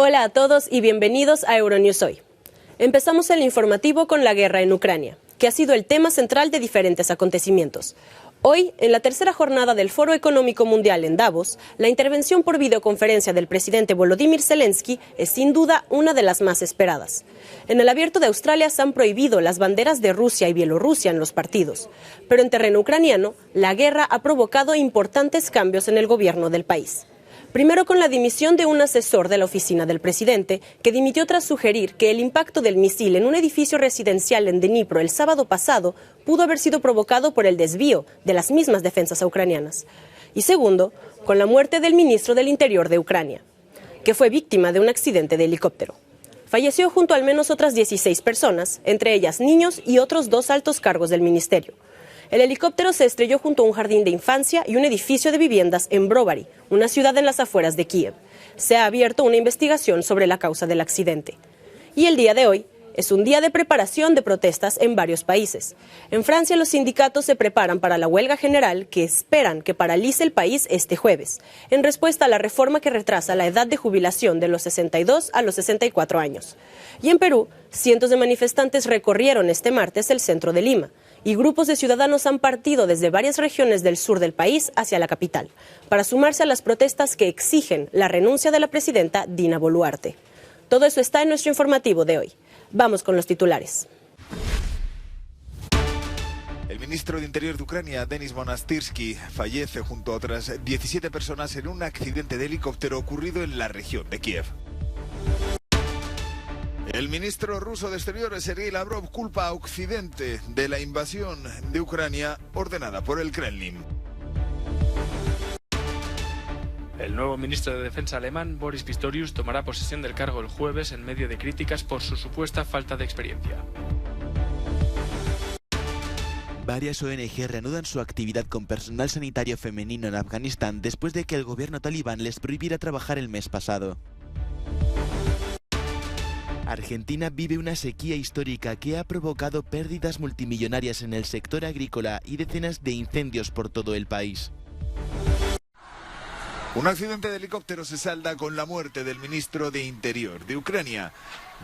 Hola a todos y bienvenidos a Euronews Hoy. Empezamos el informativo con la guerra en Ucrania, que ha sido el tema central de diferentes acontecimientos. Hoy, en la tercera jornada del Foro Económico Mundial en Davos, la intervención por videoconferencia del presidente Volodymyr Zelensky es sin duda una de las más esperadas. En el Abierto de Australia se han prohibido las banderas de Rusia y Bielorrusia en los partidos, pero en terreno ucraniano, la guerra ha provocado importantes cambios en el gobierno del país. Primero con la dimisión de un asesor de la oficina del presidente, que dimitió tras sugerir que el impacto del misil en un edificio residencial en Dnipro el sábado pasado pudo haber sido provocado por el desvío de las mismas defensas ucranianas. Y segundo, con la muerte del ministro del Interior de Ucrania, que fue víctima de un accidente de helicóptero. Falleció junto a al menos otras 16 personas, entre ellas niños y otros 2 altos cargos del ministerio. El helicóptero se estrelló junto a un jardín de infancia y un edificio de viviendas en Brovary, una ciudad en las afueras de Kiev. Se ha abierto una investigación sobre la causa del accidente. Y el día de hoy es un día de preparación de protestas en varios países. En Francia, los sindicatos se preparan para la huelga general que esperan que paralice el país este jueves, en respuesta a la reforma que retrasa la edad de jubilación de los 62 a los 64 años. Y en Perú, cientos de manifestantes recorrieron este martes el centro de Lima, y grupos de ciudadanos han partido desde varias regiones del sur del país hacia la capital, para sumarse a las protestas que exigen la renuncia de la presidenta Dina Boluarte. Todo eso está en nuestro informativo de hoy. Vamos con los titulares. El ministro de Interior de Ucrania, Denis Monastyrsky, fallece junto a otras 17 personas en un accidente de helicóptero ocurrido en la región de Kiev. El ministro ruso de Exteriores, Sergei Lavrov, culpa a Occidente de la invasión de Ucrania ordenada por el Kremlin. El nuevo ministro de Defensa alemán, Boris Pistorius, tomará posesión del cargo el jueves en medio de críticas por su supuesta falta de experiencia. Varias ONG reanudan su actividad con personal sanitario femenino en Afganistán después de que el gobierno talibán les prohibiera trabajar el mes pasado. Argentina vive una sequía histórica que ha provocado pérdidas multimillonarias en el sector agrícola y decenas de incendios por todo el país. Un accidente de helicóptero se salda con la muerte del ministro de Interior de Ucrania.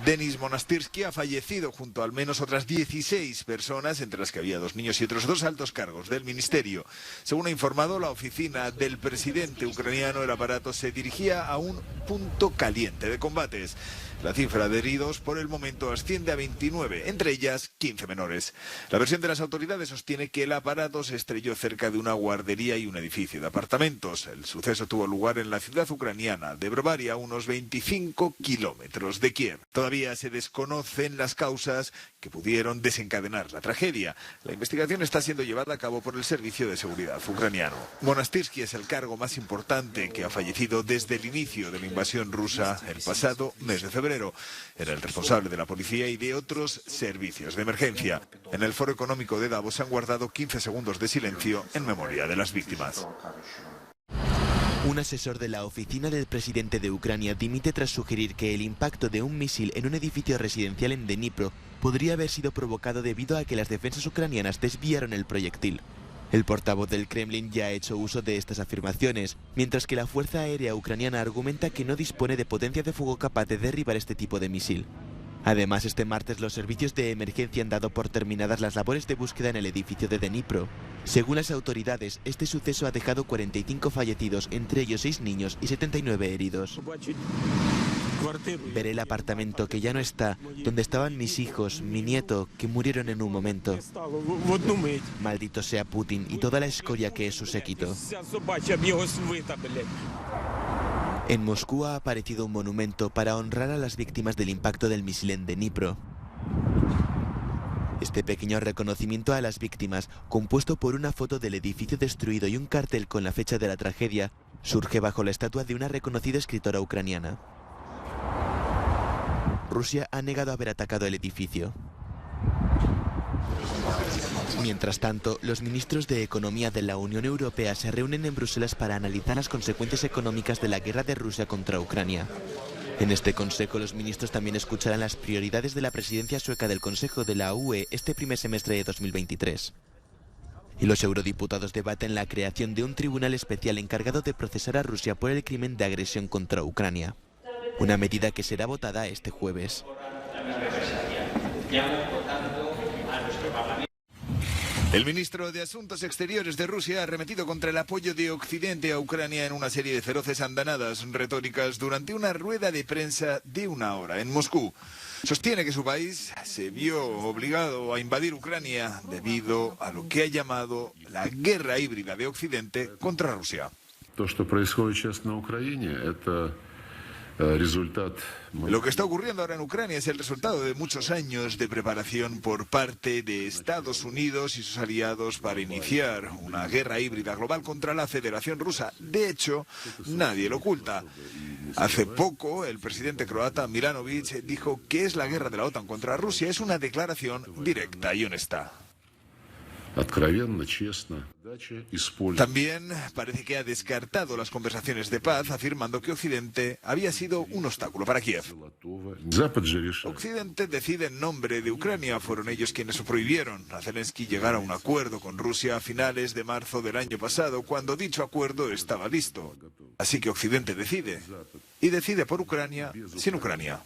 Denis Monastyrsky ha fallecido junto a al menos otras 16 personas, entre las que había 2 niños y otros 2 altos cargos del ministerio. Según ha informado la oficina del presidente ucraniano, el aparato se dirigía a un punto caliente de combates. La cifra de heridos por el momento asciende a 29, entre ellas 15 menores. La versión de las autoridades sostiene que el aparato se estrelló cerca de una guardería y un edificio de apartamentos. El suceso tuvo lugar en la ciudad ucraniana de Brovary, a unos 25 kilómetros de Kiev. Todavía se desconocen las causas que pudieron desencadenar la tragedia. La investigación está siendo llevada a cabo por el Servicio de Seguridad ucraniano. Monastyrsky es el cargo más importante que ha fallecido desde el inicio de la invasión rusa el pasado mes de febrero. Era el responsable de la policía y de otros servicios de emergencia. En el Foro Económico de Davos se han guardado 15 segundos de silencio en memoria de las víctimas. Un asesor de la oficina del presidente de Ucrania dimite tras sugerir que el impacto de un misil en un edificio residencial en Dnipro podría haber sido provocado debido a que las defensas ucranianas desviaron el proyectil. El portavoz del Kremlin ya ha hecho uso de estas afirmaciones, mientras que la Fuerza Aérea Ucraniana argumenta que no dispone de potencia de fuego capaz de derribar este tipo de misil. Además, este martes los servicios de emergencia han dado por terminadas las labores de búsqueda en el edificio de Dnipro. Según las autoridades, este suceso ha dejado 45 fallecidos, entre ellos 6 niños y 79 heridos. Veré el apartamento que ya no está, donde estaban mis hijos, mi nieto, que murieron en un momento. Maldito sea Putin y toda la escoria que es su séquito. En Moscú ha aparecido un monumento para honrar a las víctimas del impacto del misil en Dnipro. Este pequeño reconocimiento a las víctimas, compuesto por una foto del edificio destruido y un cartel con la fecha de la tragedia, surge bajo la estatua de una reconocida escritora ucraniana. Rusia ha negado haber atacado el edificio. Mientras tanto, los ministros de Economía de la Unión Europea se reúnen en Bruselas para analizar las consecuencias económicas de la guerra de Rusia contra Ucrania. En este consejo, los ministros también escucharán las prioridades de la presidencia sueca del Consejo de la UE este primer semestre de 2023. Y los eurodiputados debaten la creación de un tribunal especial encargado de procesar a Rusia por el crimen de agresión contra Ucrania. una medida que será votada este jueves. El ministro de Asuntos Exteriores de Rusia ha arremetido contra el apoyo de Occidente a Ucrania en una serie de feroces andanadas retóricas durante una rueda de prensa de 1 hora en Moscú. Sostiene que su país se vio obligado a invadir Ucrania debido a lo que ha llamado la guerra híbrida de Occidente contra Rusia. Lo que está ocurriendo ahora en Ucrania es el resultado de muchos años de preparación por parte de Estados Unidos y sus aliados para iniciar una guerra híbrida global contra la Federación Rusa. De hecho, nadie lo oculta. Hace poco, el presidente croata Milanovic dijo que es la guerra de la OTAN contra Rusia. Es una declaración directa y honesta. También parece que ha descartado las conversaciones de paz, afirmando que Occidente había sido un obstáculo para Kiev. Occidente decide en nombre de Ucrania. Fueron ellos quienes prohibieron a Zelensky llegar a un acuerdo con Rusia a finales de marzo del año pasado, cuando dicho acuerdo estaba listo. Así que Occidente decide. Y decide por Ucrania sin Ucrania.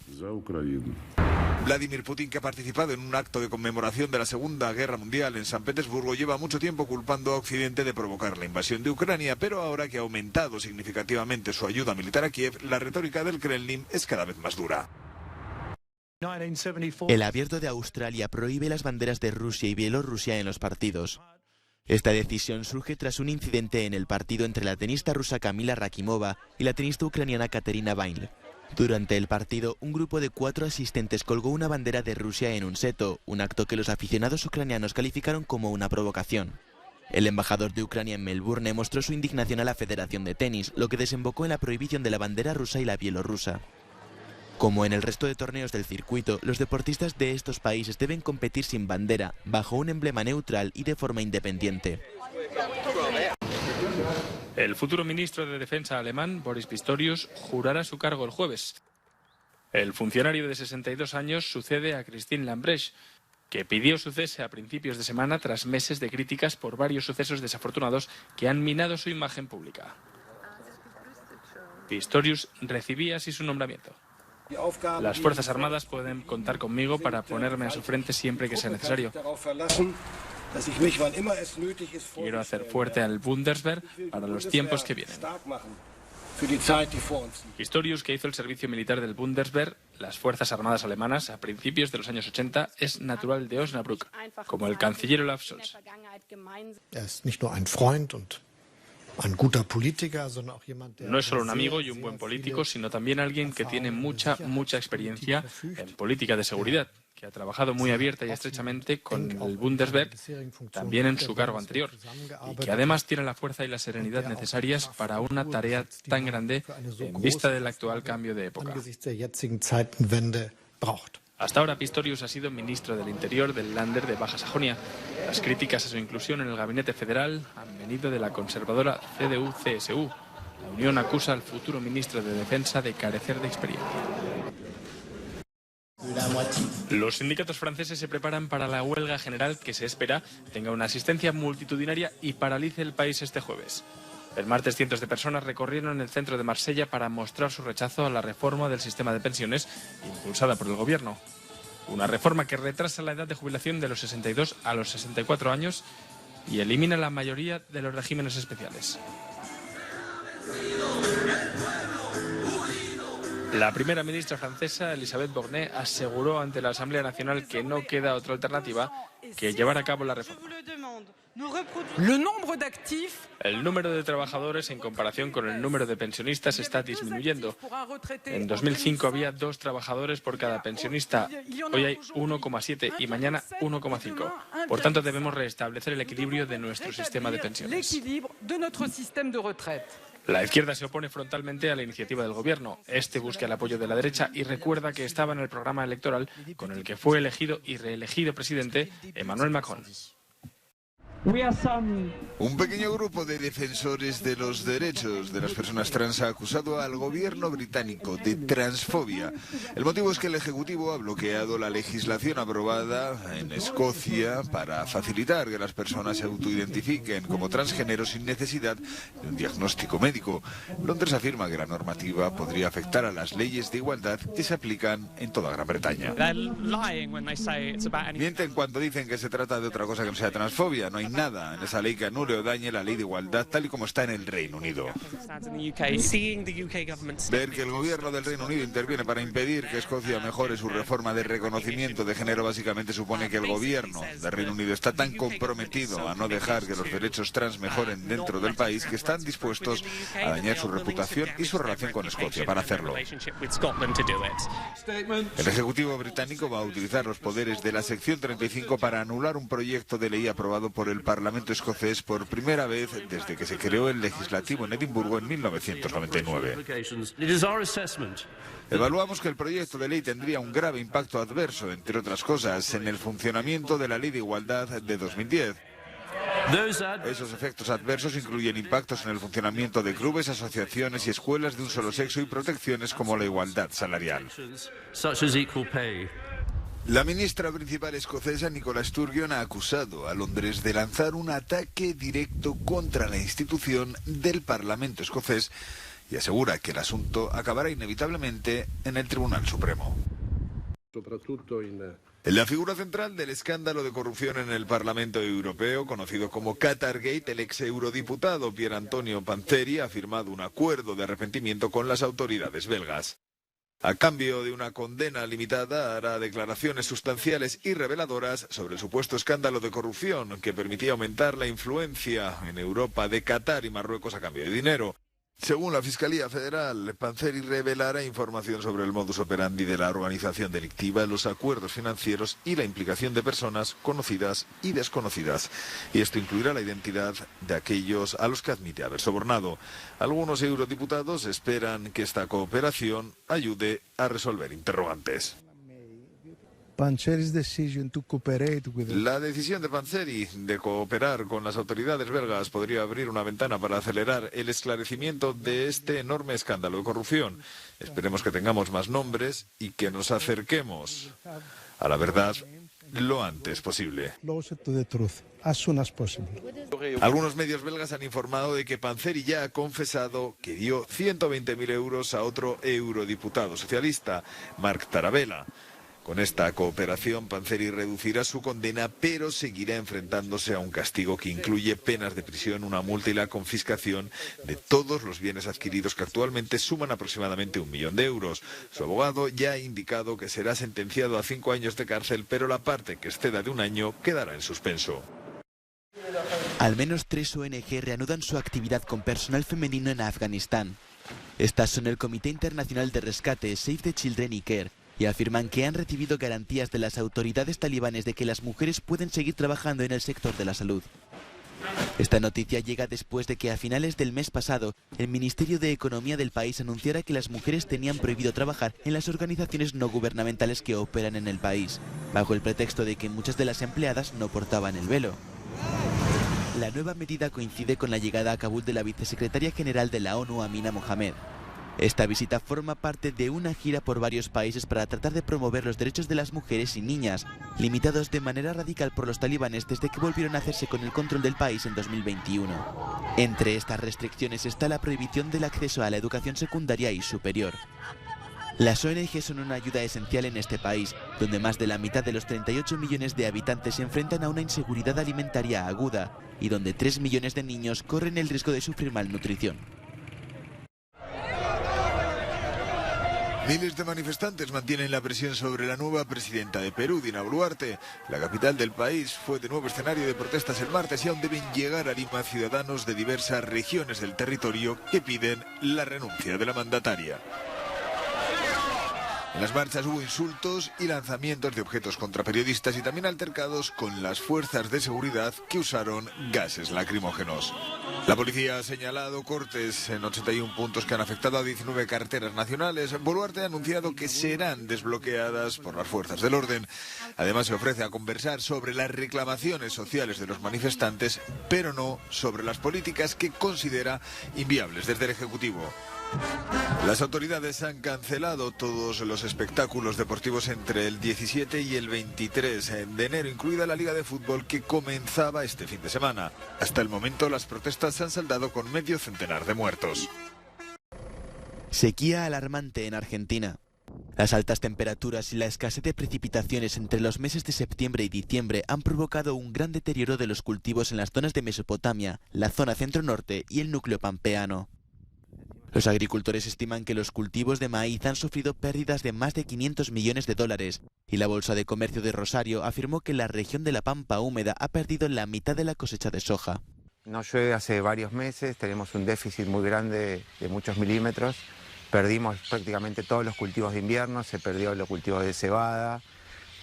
Vladimir Putin, que ha participado en un acto de conmemoración de la Segunda Guerra Mundial en San Petersburgo, lleva mucho tiempo culpando a Occidente de provocar la invasión de Ucrania, pero ahora que ha aumentado significativamente su ayuda militar a Kiev, la retórica del Kremlin es cada vez más dura. El Abierto de Australia prohíbe las banderas de Rusia y Bielorrusia en los partidos. Esta decisión surge tras un incidente en el partido entre la tenista rusa Kamila Rakimova y la tenista ucraniana Katerina Vainl. Durante el partido, un grupo de 4 asistentes colgó una bandera de Rusia en un seto, un acto que los aficionados ucranianos calificaron como una provocación. El embajador de Ucrania en Melbourne mostró su indignación a la Federación de Tenis, lo que desembocó en la prohibición de la bandera rusa y la bielorrusa. Como en el resto de torneos del circuito, los deportistas de estos países deben competir sin bandera, bajo un emblema neutral y de forma independiente. El futuro ministro de Defensa alemán, Boris Pistorius, jurará su cargo el jueves. El funcionario de 62 años sucede a Christine Lambrecht, que pidió su cese a principios de semana tras meses de críticas por varios sucesos desafortunados que han minado su imagen pública. Pistorius recibía así su nombramiento. Las Fuerzas Armadas pueden contar conmigo para ponerme a su frente siempre que sea necesario. Quiero hacer fuerte al Bundeswehr para los tiempos que vienen. Pistorius, que hizo el servicio militar del Bundeswehr, las Fuerzas Armadas alemanas, a principios de los años 80, es natural de Osnabrück, como el canciller Olaf Scholz. No es solo un amigo y un buen político, sino también alguien que tiene mucha experiencia en política de seguridad, que ha trabajado muy abierta y estrechamente con el Bundeswehr, también en su cargo anterior, y que además tiene la fuerza y la serenidad necesarias para una tarea tan grande en vista del actual cambio de época. Hasta ahora Pistorius ha sido ministro del Interior del Länder de Baja Sajonia. Las críticas a su inclusión en el gabinete federal han venido de la conservadora CDU-CSU. La Unión acusa al futuro ministro de Defensa de carecer de experiencia. Los sindicatos franceses se preparan para la huelga general que se espera tenga una asistencia multitudinaria y paralice el país este jueves. El martes cientos de personas recorrieron el centro de Marsella para mostrar su rechazo a la reforma del sistema de pensiones impulsada por el gobierno. Una reforma que retrasa la edad de jubilación de los 62 a los 64 años y elimina la mayoría de los regímenes especiales. La primera ministra francesa, Elisabeth Borne, aseguró ante la Asamblea Nacional que no queda otra alternativa que llevar a cabo la reforma. El número de trabajadores en comparación con el número de pensionistas está disminuyendo. En 2005 había 2 trabajadores por cada pensionista. Hoy hay 1,7 y mañana 1,5. Por tanto, debemos restablecer el equilibrio de nuestro sistema de pensiones. La izquierda se opone frontalmente a la iniciativa del gobierno. Este busca el apoyo de la derecha y recuerda que estaba en el programa electoral con el que fue elegido y reelegido presidente Emmanuel Macron. Un pequeño grupo de defensores de los derechos de las personas trans ha acusado al gobierno británico de transfobia. El motivo es que el Ejecutivo ha bloqueado la legislación aprobada en Escocia para facilitar que las personas se autoidentifiquen como transgénero sin necesidad de un diagnóstico médico. Londres afirma que la normativa podría afectar a las leyes de igualdad que se aplican en toda Gran Bretaña. Mienten cuando dicen que se trata de otra cosa que no sea transfobia. No hay nada en esa ley que anule o dañe la ley de igualdad tal y como está en el Reino Unido. Ver que el gobierno del Reino Unido interviene para impedir que Escocia mejore su reforma de reconocimiento de género básicamente supone que el gobierno del Reino Unido está tan comprometido a no dejar que los derechos trans mejoren dentro del país que están dispuestos a dañar su reputación y su relación con Escocia para hacerlo. El Ejecutivo británico va a utilizar los poderes de la sección 35 para anular un proyecto de ley aprobado por el Parlamento escocés por primera vez desde que se creó el legislativo en Edimburgo en 1999. Evaluamos que el proyecto de ley tendría un grave impacto adverso, entre otras cosas, en el funcionamiento de la Ley de Igualdad de 2010. Esos efectos adversos incluyen impactos en el funcionamiento de clubes, asociaciones y escuelas de un solo sexo y protecciones como la igualdad salarial. La ministra principal escocesa, Nicola Sturgeon, ha acusado a Londres de lanzar un ataque directo contra la institución del Parlamento escocés y asegura que el asunto acabará inevitablemente en el Tribunal Supremo. La figura central del escándalo de corrupción en el Parlamento Europeo, conocido como Qatargate, el ex eurodiputado Pier Antonio Panzeri ha firmado un acuerdo de arrepentimiento con las autoridades belgas. A cambio de una condena limitada, hará declaraciones sustanciales y reveladoras sobre el supuesto escándalo de corrupción que permitía aumentar la influencia en Europa de Qatar y Marruecos a cambio de dinero. Según la Fiscalía Federal, Panzeri revelará información sobre el modus operandi de la organización delictiva, los acuerdos financieros y la implicación de personas conocidas y desconocidas. Y esto incluirá la identidad de aquellos a los que admite haber sobornado. Algunos eurodiputados esperan que esta cooperación ayude a resolver interrogantes. La decisión de Panzeri de cooperar con las autoridades belgas podría abrir una ventana para acelerar el esclarecimiento de este enorme escándalo de corrupción. Esperemos que tengamos más nombres y que nos acerquemos a la verdad lo antes posible. Algunos medios belgas han informado de que Panzeri ya ha confesado que dio 120.000 euros a otro eurodiputado socialista, Marc Tarabella. Con esta cooperación, Panzeri reducirá su condena, pero seguirá enfrentándose a un castigo que incluye penas de prisión, una multa y la confiscación de todos los bienes adquiridos que actualmente suman aproximadamente 1 millón de euros. Su abogado ya ha indicado que será sentenciado a 5 años de cárcel, pero la parte que exceda de 1 año quedará en suspenso. Al menos 3 ONG reanudan su actividad con personal femenino en Afganistán. Estas son el Comité Internacional de Rescate, Save the Children y CARE, y afirman que han recibido garantías de las autoridades talibanes de que las mujeres pueden seguir trabajando en el sector de la salud. Esta noticia llega después de que a finales del mes pasado el Ministerio de Economía del país anunciara que las mujeres tenían prohibido trabajar en las organizaciones no gubernamentales que operan en el país, bajo el pretexto de que muchas de las empleadas no portaban el velo. La nueva medida coincide con la llegada a Kabul de la vicesecretaria general de la ONU, Amina Mohamed. Esta visita forma parte de una gira por varios países para tratar de promover los derechos de las mujeres y niñas, limitados de manera radical por los talibanes desde que volvieron a hacerse con el control del país en 2021. Entre estas restricciones está la prohibición del acceso a la educación secundaria y superior. Las ONG son una ayuda esencial en este país, donde más de la mitad de los 38 millones de habitantes se enfrentan a una inseguridad alimentaria aguda y donde 3 millones de niños corren el riesgo de sufrir malnutrición. Miles de manifestantes mantienen la presión sobre la nueva presidenta de Perú, Dina Boluarte. La capital del país fue de nuevo escenario de protestas el martes y aún deben llegar a Lima ciudadanos de diversas regiones del territorio que piden la renuncia de la mandataria. En las marchas hubo insultos y lanzamientos de objetos contra periodistas y también altercados con las fuerzas de seguridad que usaron gases lacrimógenos. La policía ha señalado cortes en 81 puntos que han afectado a 19 carreteras nacionales. Boluarte ha anunciado que serán desbloqueadas por las fuerzas del orden. Además, se ofrece a conversar sobre las reclamaciones sociales de los manifestantes, pero no sobre las políticas que considera inviables desde el Ejecutivo. Las autoridades han cancelado todos los espectáculos deportivos entre el 17 y el 23 de enero, incluida la Liga de Fútbol que comenzaba este fin de semana. Hasta el momento, las protestas se han saldado con medio centenar de muertos. Sequía alarmante en Argentina. Las altas temperaturas y la escasez de precipitaciones entre los meses de septiembre y diciembre han provocado un gran deterioro de los cultivos en las zonas de Mesopotamia, la zona centro-norte y el núcleo pampeano. Los agricultores estiman que los cultivos de maíz han sufrido pérdidas de más de 500 millones de dólares y la Bolsa de Comercio de Rosario afirmó que la región de la Pampa Húmeda ha perdido la mitad de la cosecha de soja. No llueve hace varios meses, tenemos un déficit muy grande de muchos milímetros, perdimos prácticamente todos los cultivos de invierno, se perdió los cultivos de cebada,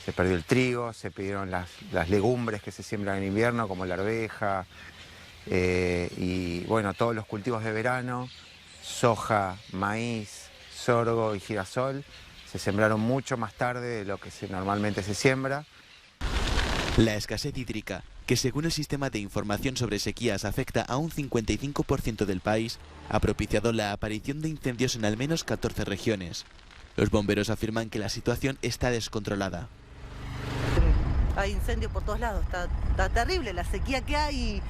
se perdió el trigo, se perdieron las legumbres que se siembran en invierno como la arveja y bueno, todos los cultivos de verano. Soja, maíz, sorgo y girasol se sembraron mucho más tarde de lo que normalmente se siembra. La escasez hídrica, que según el Sistema de Información sobre Sequías afecta a un 55% del país, ha propiciado la aparición de incendios en al menos 14 regiones. Los bomberos afirman que la situación está descontrolada. Hay incendios por todos lados, está terrible la sequía que hay,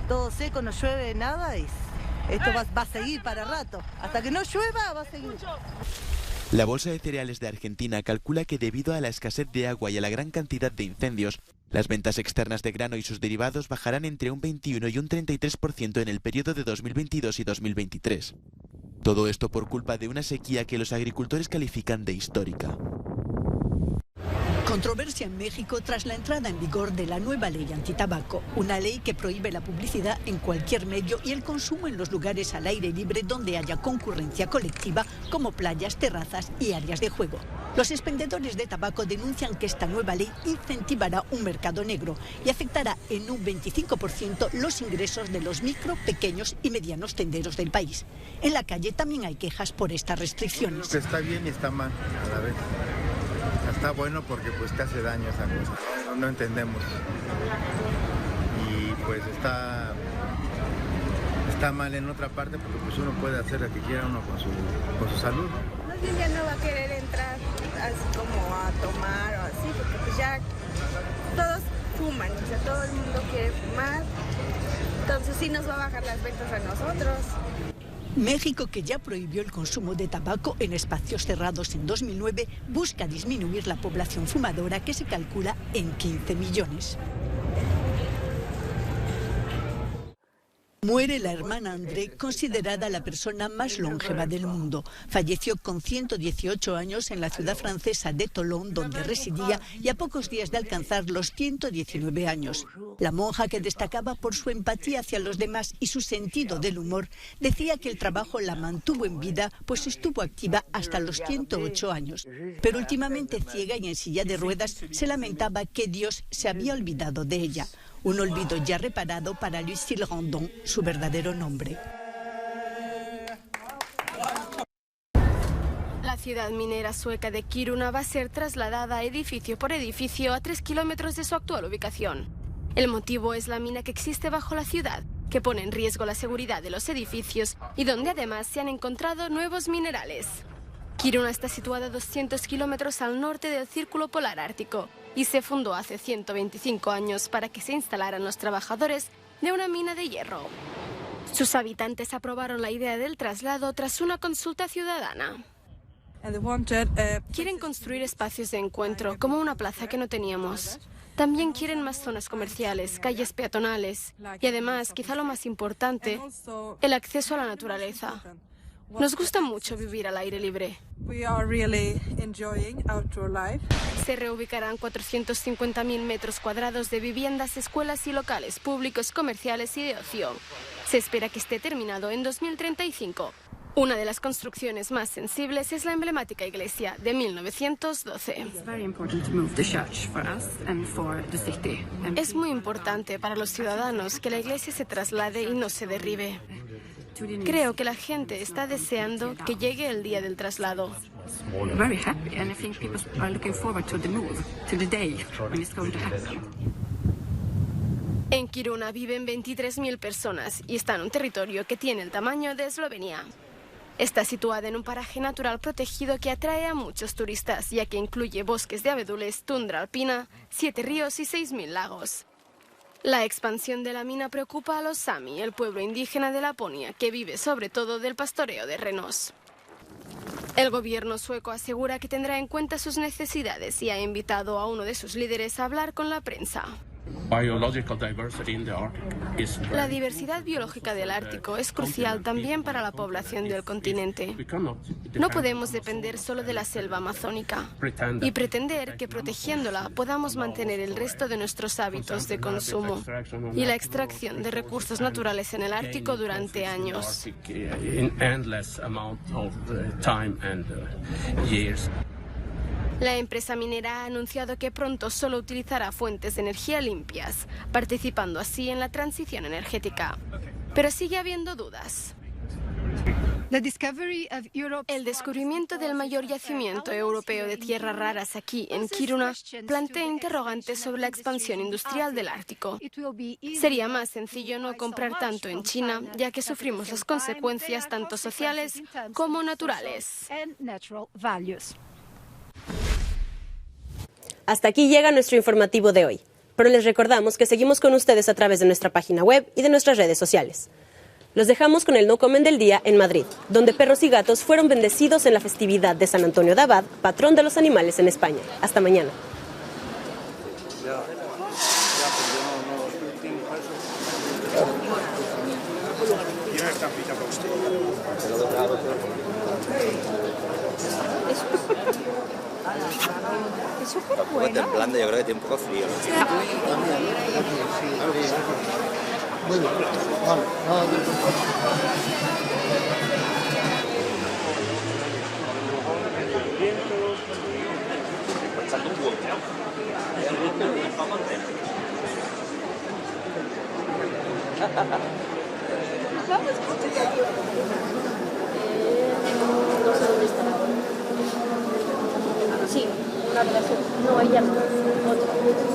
todo seco, no llueve nada y esto va a seguir para rato. Hasta que no llueva va a seguir. La Bolsa de Cereales de Argentina calcula que debido a la escasez de agua y a la gran cantidad de incendios, las ventas externas de grano y sus derivados bajarán entre un 21 y un 33% en el periodo de 2022 y 2023. Todo esto por culpa de una sequía que los agricultores califican de histórica. Controversia en México tras la entrada en vigor de la nueva ley antitabaco, una ley que prohíbe la publicidad en cualquier medio y el consumo en los lugares al aire libre donde haya concurrencia colectiva, como playas, terrazas y áreas de juego. Los expendedores de tabaco denuncian que esta nueva ley incentivará un mercado negro y afectará en un 25% los ingresos de los micro, pequeños y medianos tenderos del país. En la calle también hay quejas por estas restricciones. Está bien y está mal a la vez. Está bueno porque pues te hace daño esa cosa, no entendemos y pues está mal en otra parte porque pues uno puede hacer lo que quiera uno con su salud. Más bien ya no va a querer entrar así como a tomar o así porque pues ya todos fuman, o sea todo el mundo quiere fumar, entonces sí nos va a bajar las ventas a nosotros. México, que ya prohibió el consumo de tabaco en espacios cerrados en 2009, busca disminuir la población fumadora, que se calcula en 15 millones. Muere la hermana André, considerada la persona más longeva del mundo. Falleció con 118 años en la ciudad francesa de Tolón, donde residía, y a pocos días de alcanzar los 119 años. La monja, que destacaba por su empatía hacia los demás y su sentido del humor, decía que el trabajo la mantuvo en vida, pues estuvo activa hasta los 108 años. Pero últimamente ciega y en silla de ruedas, se lamentaba que Dios se había olvidado de ella. Un olvido ya reparado para Lucille Randon, su verdadero nombre. La ciudad minera sueca de Kiruna va a ser trasladada edificio por edificio a 3 kilómetros de su actual ubicación. El motivo es la mina que existe bajo la ciudad, que pone en riesgo la seguridad de los edificios y donde además se han encontrado nuevos minerales. Kiruna está situada a 200 kilómetros al norte del Círculo Polar Ártico y se fundó hace 125 años para que se instalaran los trabajadores de una mina de hierro. Sus habitantes aprobaron la idea del traslado tras una consulta ciudadana. Quieren construir espacios de encuentro, como una plaza que no teníamos. También quieren más zonas comerciales, calles peatonales y además, quizá lo más importante, el acceso a la naturaleza. Nos gusta mucho vivir al aire libre. Se reubicarán 450.000 metros cuadrados de viviendas, escuelas y locales públicos, comerciales y de ocio. Se espera que esté terminado en 2035. Una de las construcciones más sensibles es la emblemática iglesia de 1912. Es muy importante para los ciudadanos que la iglesia se traslade y no se derribe. Creo que la gente está deseando que llegue el día del traslado. En Kiruna viven 23.000 personas y está en un territorio que tiene el tamaño de Eslovenia. Está situada en un paraje natural protegido que atrae a muchos turistas, ya que incluye bosques de abedules, tundra alpina, 7 ríos y 6.000 lagos. La expansión de la mina preocupa a los Sami, el pueblo indígena de Laponia, que vive sobre todo del pastoreo de renos. El gobierno sueco asegura que tendrá en cuenta sus necesidades y ha invitado a uno de sus líderes a hablar con la prensa. La diversidad biológica del Ártico es crucial también para la población del continente. No podemos depender solo de la selva amazónica y pretender que protegiéndola podamos mantener el resto de nuestros hábitos de consumo y la extracción de recursos naturales en el Ártico durante años. La empresa minera ha anunciado que pronto solo utilizará fuentes de energía limpias, participando así en la transición energética. Pero sigue habiendo dudas. El descubrimiento del mayor yacimiento europeo de tierras raras aquí, en Kiruna, plantea interrogantes sobre la expansión industrial del Ártico. Sería más sencillo no comprar tanto en China, ya que sufrimos las consecuencias tanto sociales como naturales. Hasta aquí llega nuestro informativo de hoy, pero les recordamos que seguimos con ustedes a través de nuestra página web y de nuestras redes sociales. Los dejamos con el No Comen del Día en Madrid, donde perros y gatos fueron bendecidos en la festividad de San Antonio de Abad, patrón de los animales en España. Hasta mañana. Es súper bueno. Templando, yo creo que tiene un poco frío. Muy bien. Vamos, no sé dónde está. Sí, una de las... No, ella no. Otra.